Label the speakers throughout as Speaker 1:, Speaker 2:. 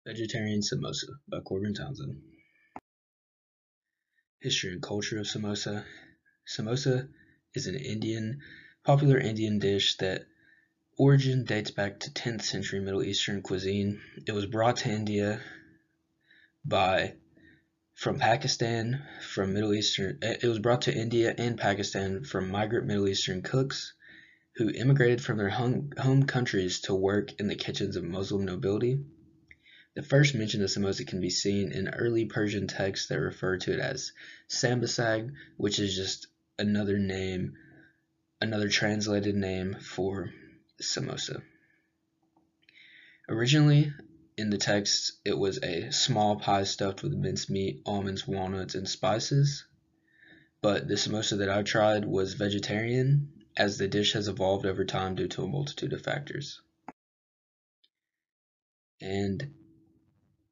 Speaker 1: Vegetarian Samosa by Corbin Townsend. History and culture of samosa. Samosa is an popular Indian dish that origin dates back to 10th century Middle Eastern cuisine. It was brought to India from Pakistan from Middle Eastern. It was brought to India and Pakistan from migrant Middle Eastern cooks who immigrated from their home countries to work in the kitchens of Muslim nobility. The first mention of samosa can be seen in early Persian texts that refer to it as sambasag, which is just another translated name for samosa. Originally, in the text, it was a small pie stuffed with mincemeat, almonds, walnuts, and spices. But the samosa that I tried was vegetarian, as the dish has evolved over time due to a multitude of factors. And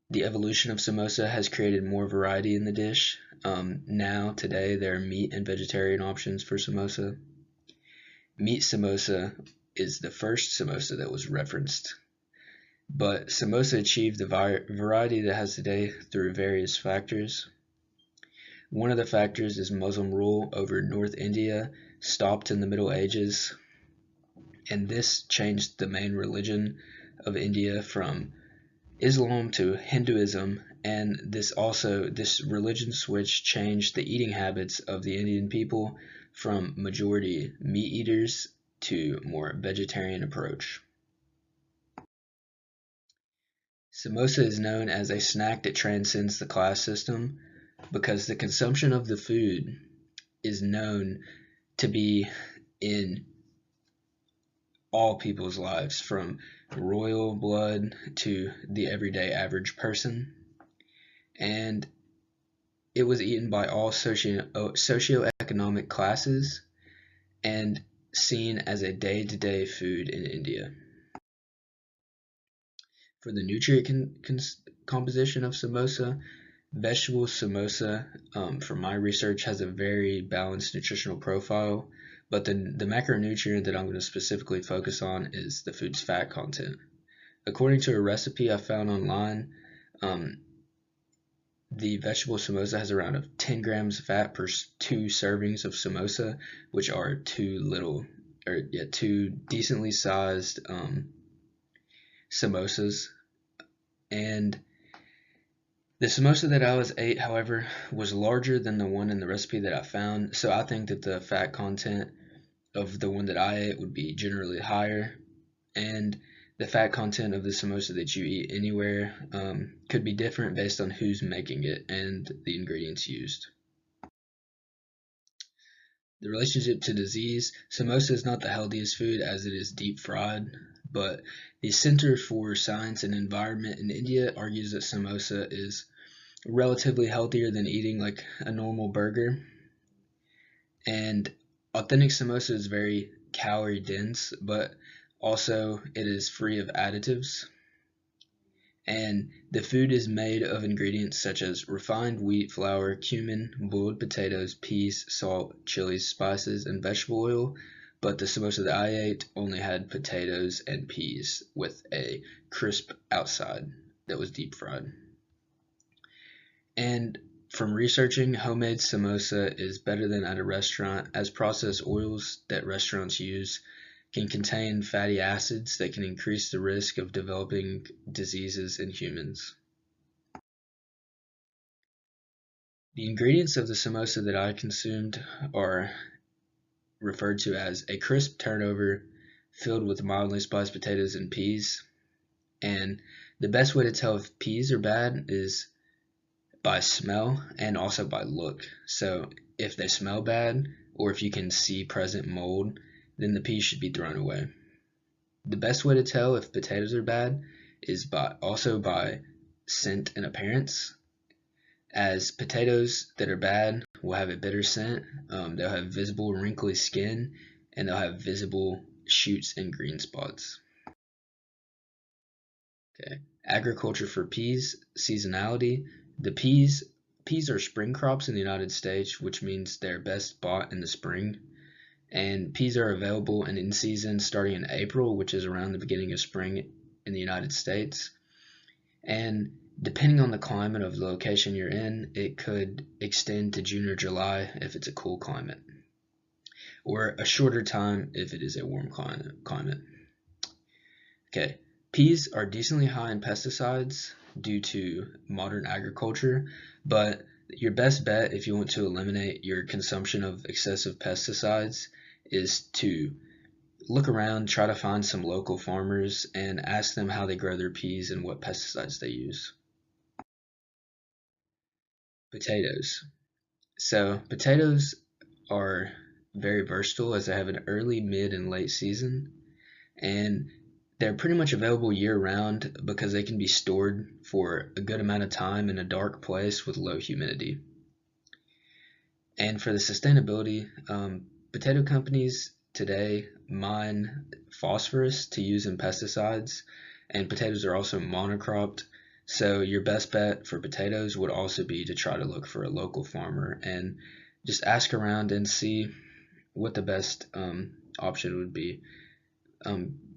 Speaker 1: the evolution of samosa has created more variety in the dish. Today, there are meat and vegetarian options for samosa. Meat samosa is the first samosa that was referenced, but samosa achieved the variety that it has today through various factors. One of the factors is Muslim rule over North India stopped in the Middle Ages, and this changed the main religion of India from Islam to Hinduism, and this religion switch changed the eating habits of the Indian people from majority meat eaters to more vegetarian approach. Samosa is known as a snack that transcends the class system because the consumption of the food is known to be in all people's lives, from royal blood to the everyday average person, and it was eaten by all socioeconomic classes and seen as a day-to-day food in India. For the nutrient composition of samosa, vegetable samosa, from my research, has a very balanced nutritional profile, but the macronutrient that I'm going to specifically focus on is the food's fat content. According to a recipe I found online, the vegetable samosa has around 10 grams of fat per 2 servings of samosa, which are two decently sized samosas. And the samosa that I ate, however, was larger than the one in the recipe that I found, so I think that the fat content of the one that I ate would be generally higher, and the fat content of the samosa that you eat anywhere could be different based on who's making it and the ingredients used. The relationship to disease. Samosa is not the healthiest food as it is deep fried, but the Center for Science and Environment in India argues that samosa is relatively healthier than eating like a normal burger. And authentic samosa is very calorie dense, but also it is free of additives. And the food is made of ingredients such as refined wheat flour, cumin, boiled potatoes, peas, salt, chilies, spices, and vegetable oil. But the samosa that I ate only had potatoes and peas with a crisp outside that was deep fried. And from researching, homemade samosa is better than at a restaurant, as processed oils that restaurants use can contain fatty acids that can increase the risk of developing diseases in humans. The ingredients of the samosa that I consumed are referred to as a crisp turnover filled with mildly spiced potatoes and peas. And the best way to tell if peas are bad is by smell and also by look. So if they smell bad, or if you can see present mold, then the peas should be thrown away. The best way to tell if potatoes are bad is by scent and appearance, as potatoes that are bad will have a bitter scent, they'll have visible wrinkly skin, and they'll have visible shoots and green spots. Okay. Agriculture for peas, seasonality. The peas are spring crops in the United States, which means they're best bought in the spring. And peas are available and in season starting in April, which is around the beginning of spring in the United States. And depending on the climate of the location you're in, it could extend to June or July if it's a cool climate, or a shorter time if it is a warm climate. Okay, peas are decently high in pesticides due to modern agriculture, but your best bet if you want to eliminate your consumption of excessive pesticides is to look around, try to find some local farmers, and ask them how they grow their peas and what pesticides they use. Potatoes. So, potatoes are very versatile as they have an early, mid, and late season, and they're pretty much available year round because they can be stored for a good amount of time in a dark place with low humidity. And for the sustainability, potato companies today mine phosphorus to use in pesticides, and potatoes are also monocropped. So your best bet for potatoes would also be to try to look for a local farmer and just ask around and see what the best option would be.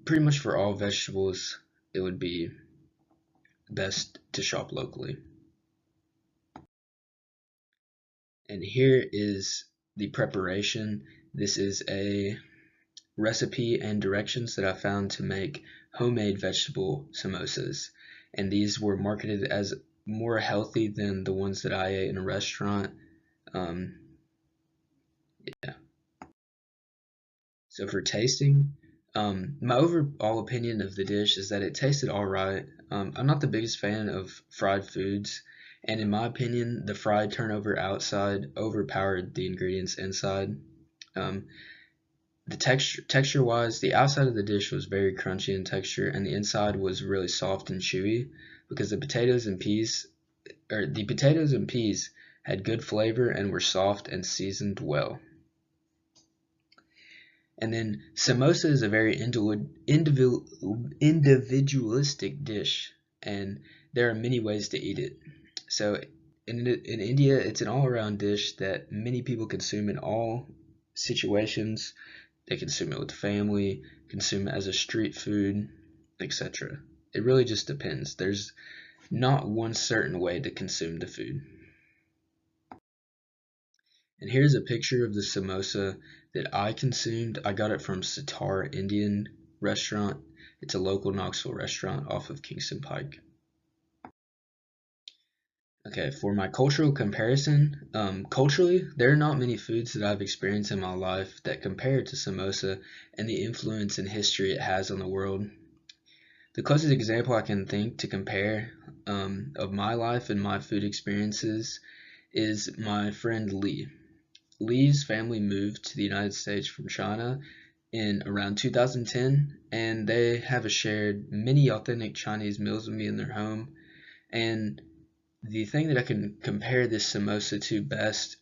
Speaker 1: Pretty much for all vegetables, it would be best to shop locally. And here is the preparation. This is a recipe and directions that I found to make homemade vegetable samosas. And these were marketed as more healthy than the ones that I ate in a restaurant. Um, yeah. So for tasting, my overall opinion of the dish is that it tasted all right. I'm not the biggest fan of fried foods, and in my opinion, the fried turnover outside overpowered the ingredients inside. Um, the texture wise, the outside of the dish was very crunchy in texture, and the inside was really soft and chewy because the potatoes and peas had good flavor and were soft and seasoned well. And then samosa is a very individualistic dish, and there are many ways to eat it. So in India, it's an all-around dish that many people consume in all situations. They consume it with family, consume it as a street food, etc. It really just depends. There's not one certain way to consume the food. And here's a picture of the samosa that I consumed. I got it from Sitar Indian restaurant. It's a local Knoxville restaurant off of Kingston Pike. Okay, for my cultural comparison, culturally, there are not many foods that I've experienced in my life that compare to samosa and the influence and history it has on the world. The closest example I can think to compare of my life and my food experiences is my friend Lee. Lee's family moved to the United States from China in around 2010, and they have a shared many authentic Chinese meals with me in their home. And the thing that I can compare this samosa to best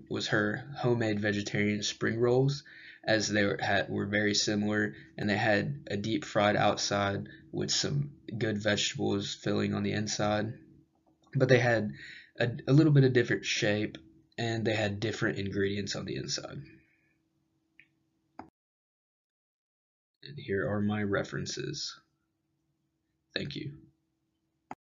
Speaker 1: was her homemade vegetarian spring rolls, as were very similar, and they had a deep fried outside with some good vegetables filling on the inside. But they had a little bit of different shape, and they had different ingredients on the inside. And here are my references. Thank you.